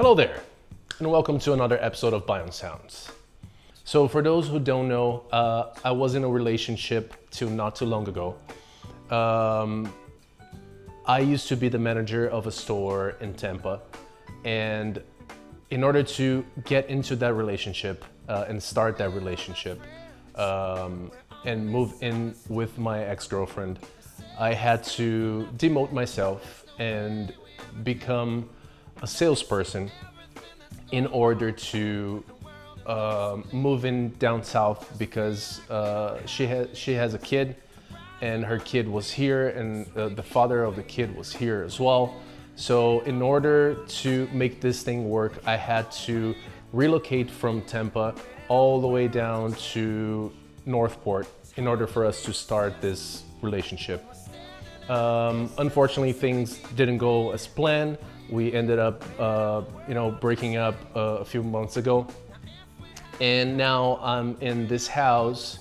Hello there, and welcome to another episode of BION Sounds. So for those who don't know, I was in a relationship till not too long ago. I used to be the manager of a store in Tampa, and in order to get into that relationship and start that relationship and move in with my ex-girlfriend, I had to demote myself and become a salesperson in order to move in down south because she has a kid, and her kid was here, and the father of the kid was here as well. So in order to make this thing work, I had to relocate from Tampa all the way down to Northport in order for us to start this relationship. Unfortunately, things didn't go as planned. We ended up, breaking up a few months ago. And now I'm in this house,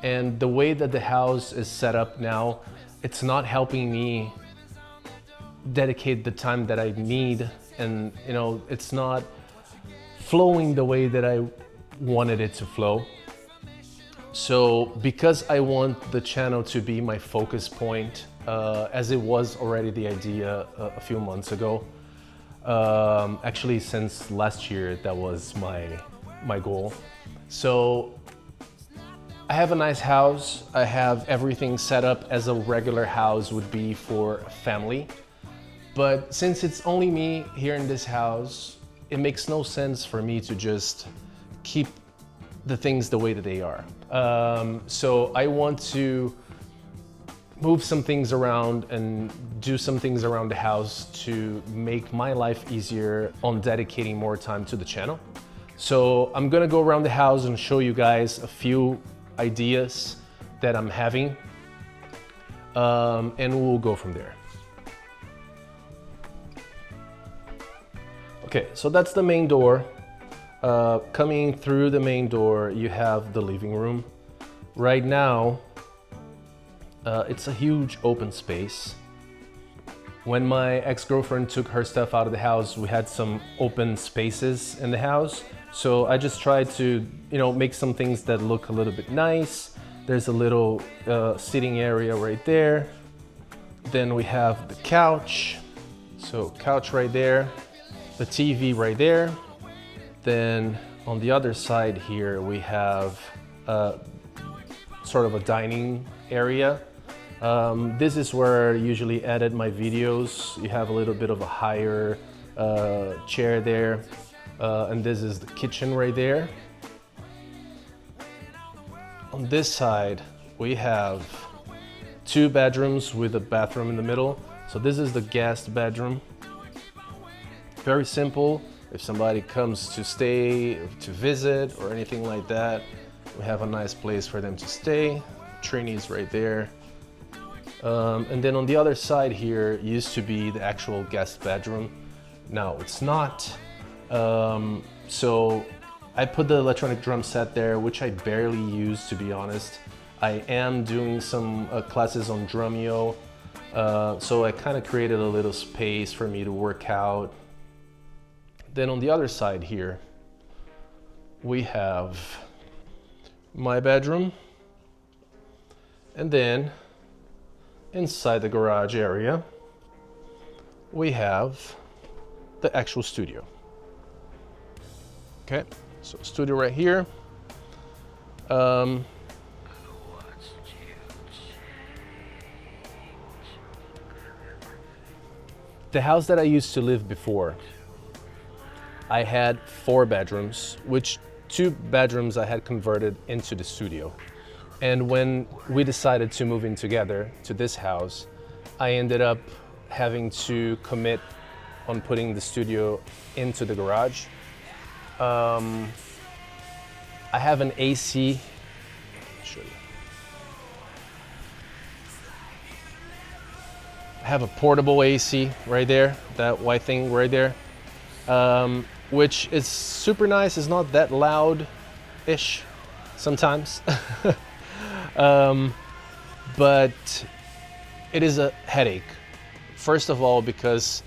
and the way that the house is set up now, it's not helping me dedicate the time that I need, and it's not flowing the way that I wanted it to flow. So because I want the channel to be my focus point, as it was already the idea a few months ago, actually since last year, that was my goal. So I have a nice house. I have everything set up as a regular house would be for a family. But since it's only me here in this house, it makes no sense for me to just keep the things the way that they are. So I want to move some things around and do some things around the house to make my life easier on dedicating more time to the channel. So I'm gonna go around the house and show you guys a few ideas that I'm having, and we'll go from there. Okay, so that's the main door. Coming through the main door, you have the living room. Right now, it's a huge open space. When my ex-girlfriend took her stuff out of the house, we had some open spaces in the house. So I just tried to, make some things that look a little bit nice. There's a little sitting area right there. Then we have the couch. So couch right there, the TV right there. Then on the other side here, we have sort of a dining area. This is where I usually edit my videos. You have a little bit of a higher chair there. And this is the kitchen right there. On this side, we have 2 bedrooms with a bathroom in the middle. So this is the guest bedroom. Very simple. If somebody comes to stay, to visit, or anything like that, we have a nice place for them to stay. Trini's right there. And then on the other side here used to be the actual guest bedroom. Now it's not. So I put the electronic drum set there, which I barely use, to be honest. I am doing some classes on Drumeo, so I kind of created a little space for me to work out. Then on the other side here, we have my bedroom, and then inside the garage area, we have the actual studio. Okay, so studio right here. The house that I used to live before, I had 4 bedrooms, which 2 bedrooms I had converted into the studio. And when we decided to move in together to this house, I ended up having to commit on putting the studio into the garage. I have an AC. I'll show you. I have a portable AC right there, that white thing right there, which is super nice. It's not that loud-ish sometimes, but it is a headache. First of all, because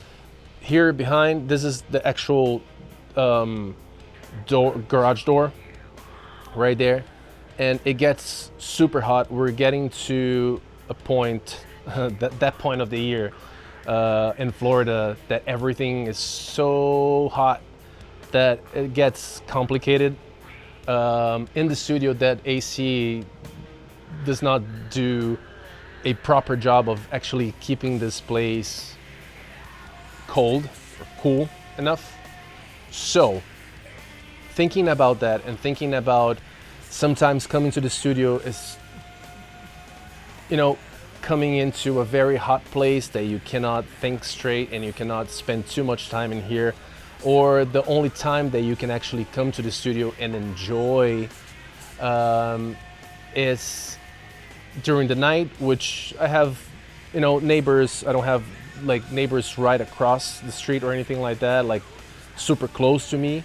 here behind, this is the actual garage door right there, and it gets super hot. We're getting to a point, that point of the year in Florida, that everything is so hot that it gets complicated. In the studio, that AC does not do a proper job of actually keeping this place cold or cool enough. So thinking about that, and thinking about sometimes coming to the studio is, you know, coming into a very hot place that you cannot think straight and you cannot spend too much time in here, or the only time that you can actually come to the studio and enjoy is during the night, which I have, you know, neighbors. I don't have like neighbors right across the street or anything like that, like super close to me.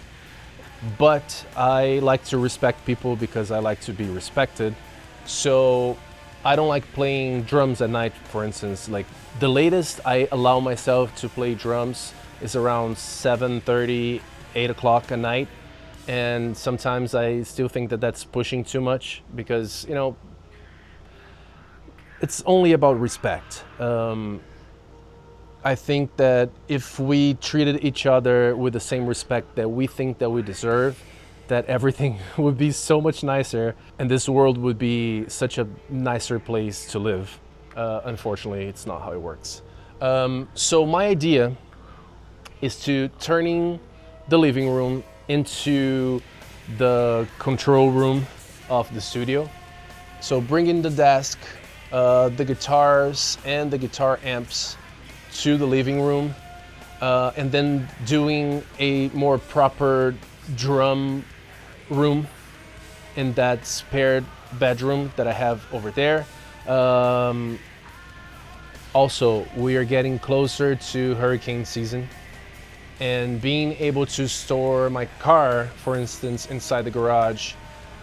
But I like to respect people because I like to be respected. So I don't like playing drums at night, for instance. Like the latest I allow myself to play drums is around 7:30, 8 o'clock at night. And sometimes I still think that that's pushing too much because, you know, it's only about respect. I think that if we treated each other with the same respect that we think that we deserve, that everything would be so much nicer and this world would be such a nicer place to live. Unfortunately, it's not how it works. So my idea is to turning the living room into the control room of the studio. So bringing the desk, the guitars and the guitar amps to the living room, and then doing a more proper drum room in that spare bedroom that I have over there. Also, we are getting closer to hurricane season, and being able to store my car, for instance, inside the garage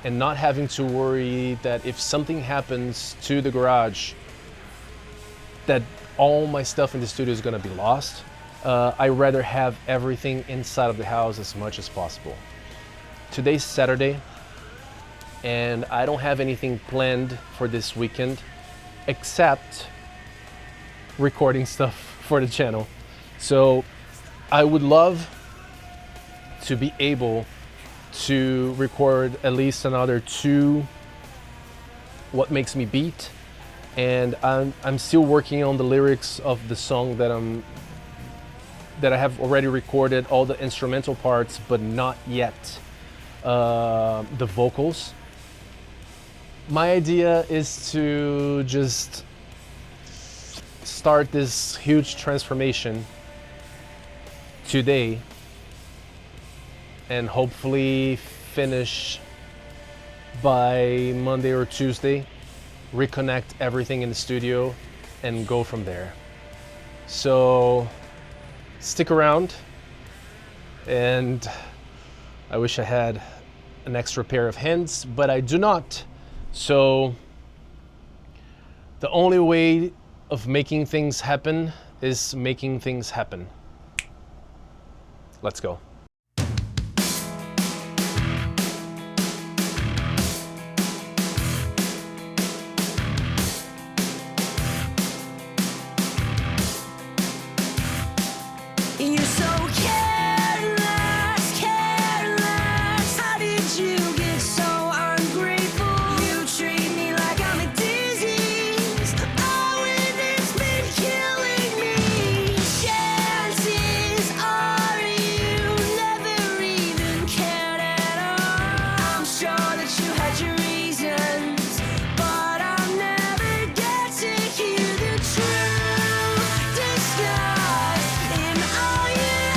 and not having to worry that if something happens to the garage, that all my stuff in the studio is gonna be lost. I rather have everything inside of the house as much as possible. Today's Saturday, and I don't have anything planned for this weekend except recording stuff for the channel. So I would love to be able to record at least another 2 What Makes Me Beat, and I'm still working on the lyrics of the song that I have already recorded all the instrumental parts, but not yet the vocals. My idea is to just start this huge transformation today and hopefully finish by Monday or Tuesday, reconnect everything in the studio and go from there. So stick around, and I wish I had an extra pair of hands, but I do not. So the only way of making things happen is making things happen. Let's go. You're so careless, careless. How did you get so ungrateful? You treat me like I'm a disease. Oh, and it's been killing me. Chances are you never even cared at all. I'm sure that you had your reasons, but I'll never get to hear the truth discussed in all you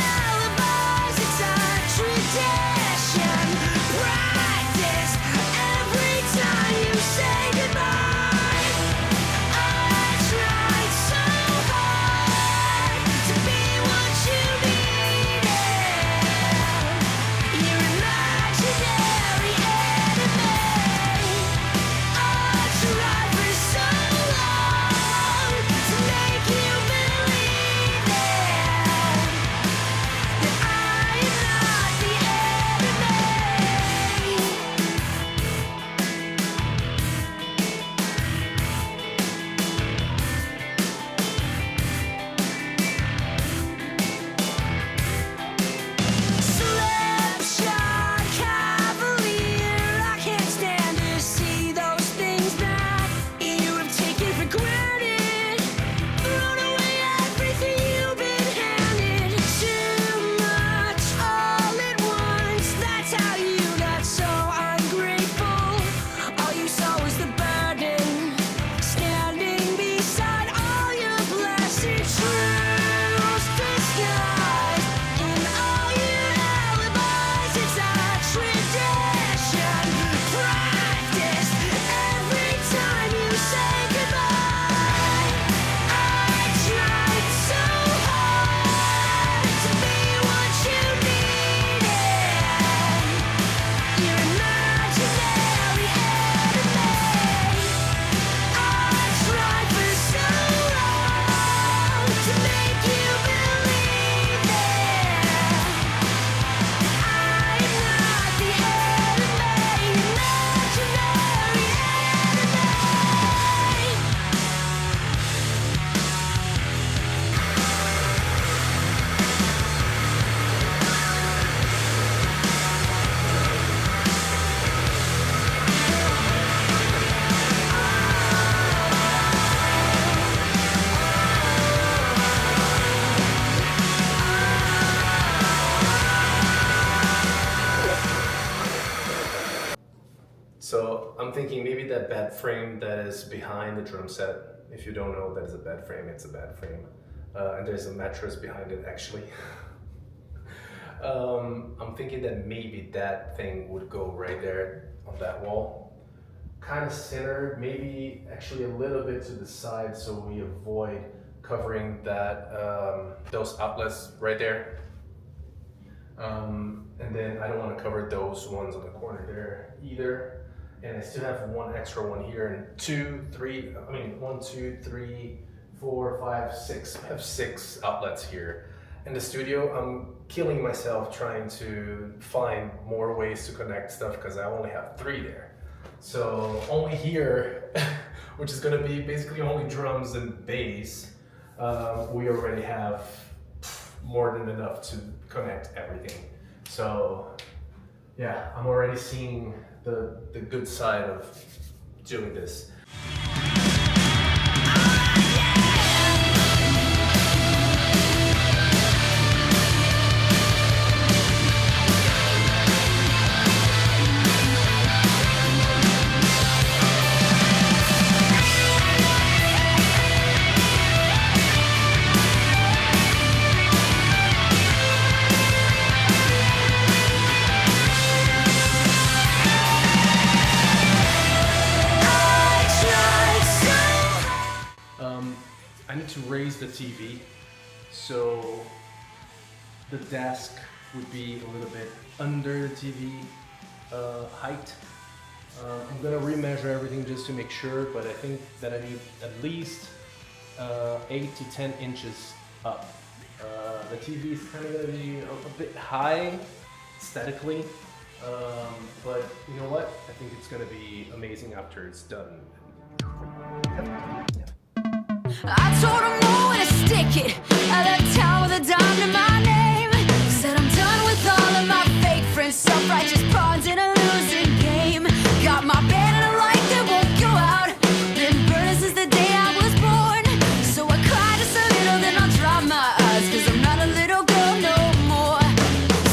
that bed frame that is behind the drum set. If you don't know that is a bed frame, it's a bed frame. And there's a mattress behind it actually. I'm thinking that maybe that thing would go right there on that wall. Kind of centered, maybe actually a little bit to the side so we avoid covering that those outlets right there. And then I don't want to cover those ones on the corner there either. And I still have one extra one here and 1, 2, 3, 4, 5, 6. I have 6 outlets here. In the studio, I'm killing myself trying to find more ways to connect stuff because I only have 3 there. So only here, which is gonna be basically only drums and bass, we already have more than enough to connect everything. So yeah, I'm already seeing the good side of doing this. I need to raise the TV, so the desk would be a little bit under the TV height. I'm gonna remeasure everything just to make sure, but I think that I need at least 8 to 10 inches up. The TV is kind of gonna be a bit high aesthetically, but you know what? I think it's gonna be amazing after it's done. I told him no and to stick it. I left town with a dime to my name. Said I'm done with all of my fake friends, self-righteous pawns in a losing game. Got my band and a light that won't go out. Been burning since the day I was born. So I cry just a little, then I'll dry my eyes, cause I'm not a little girl no more.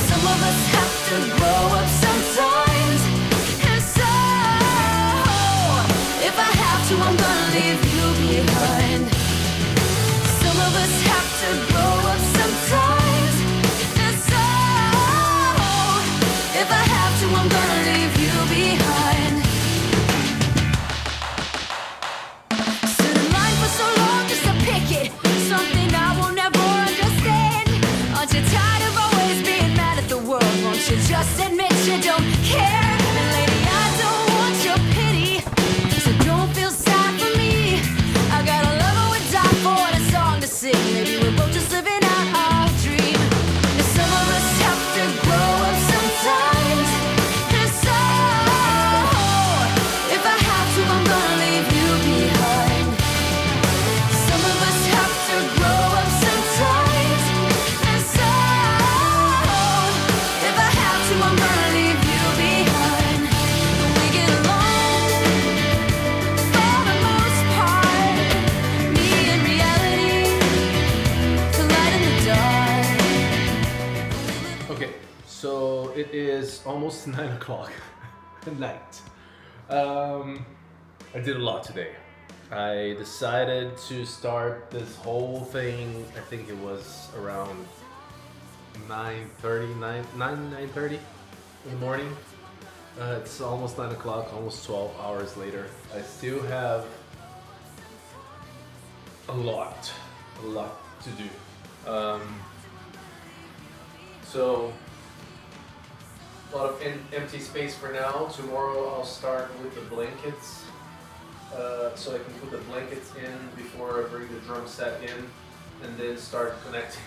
Some of us have to grow up sometimes. And so, if I have to, I'm gonna leave you behind. Some of us have to grow up sometimes. And so, if I have to, I'm gonna leave you behind. Stood in line for so long just to pick it. Something I will never understand. Aren't you tired of always being mad at the world? Won't you just admit you don't care? And lady, I don't want your pity, so don't feel sad for me. I got a lover would die for and a song to sing. Maybe we're both just living out our dream. And some of us have to grow up sometimes. And so, if I have to, I'm gonna leave you behind. Some of us have to grow up sometimes. And so, if I have to, I'm gonna leave you behind. But we get along for the most part. Me and reality, the light in the dark. Okay, so it is almost 9 o'clock at night. I did a lot today. I decided to start this whole thing, I think it was around 9:30 in the morning. It's almost 9 o'clock, almost 12 hours later. I still have a lot to do. So a lot of empty space for now. Tomorrow I'll start with the blankets, so I can put the blankets in before I bring the drum set in, and then start connecting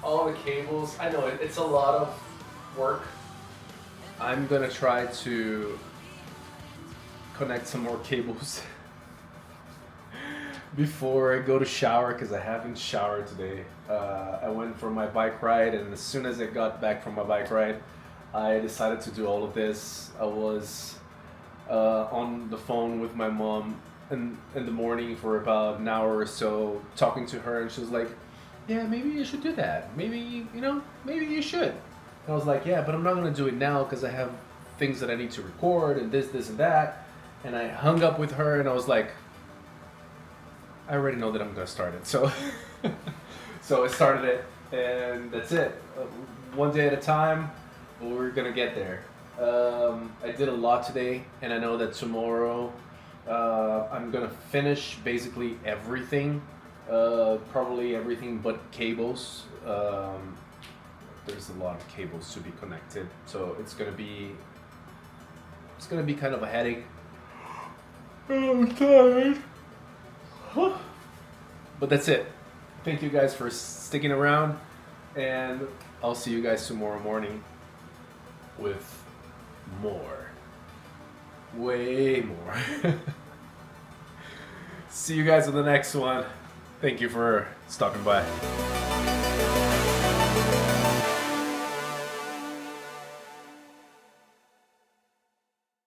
all the cables. I know it's a lot of work. I'm gonna try to connect some more cables before I go to shower, because I haven't showered today. I went for my bike ride, and as soon as I got back from my bike ride, I decided to do all of this. I was on the phone with my mom in the morning for about an hour or so, talking to her, and she was like, yeah, maybe you should do that. Maybe, maybe you should. And I was like, yeah, but I'm not gonna do it now because I have things that I need to record and this and that. And I hung up with her and I was like, I already know that I'm gonna start it. So, so I started it, and that's it. One day at a time, we're gonna get there. I did a lot today, and I know that tomorrow I'm gonna finish basically everything. Probably everything but cables. There's a lot of cables to be connected, so it's gonna be kind of a headache. I'm tired. But that's it. Thank you guys for sticking around, and I'll see you guys tomorrow morning with more. Way more. See you guys on the next one. Thank you for stopping by.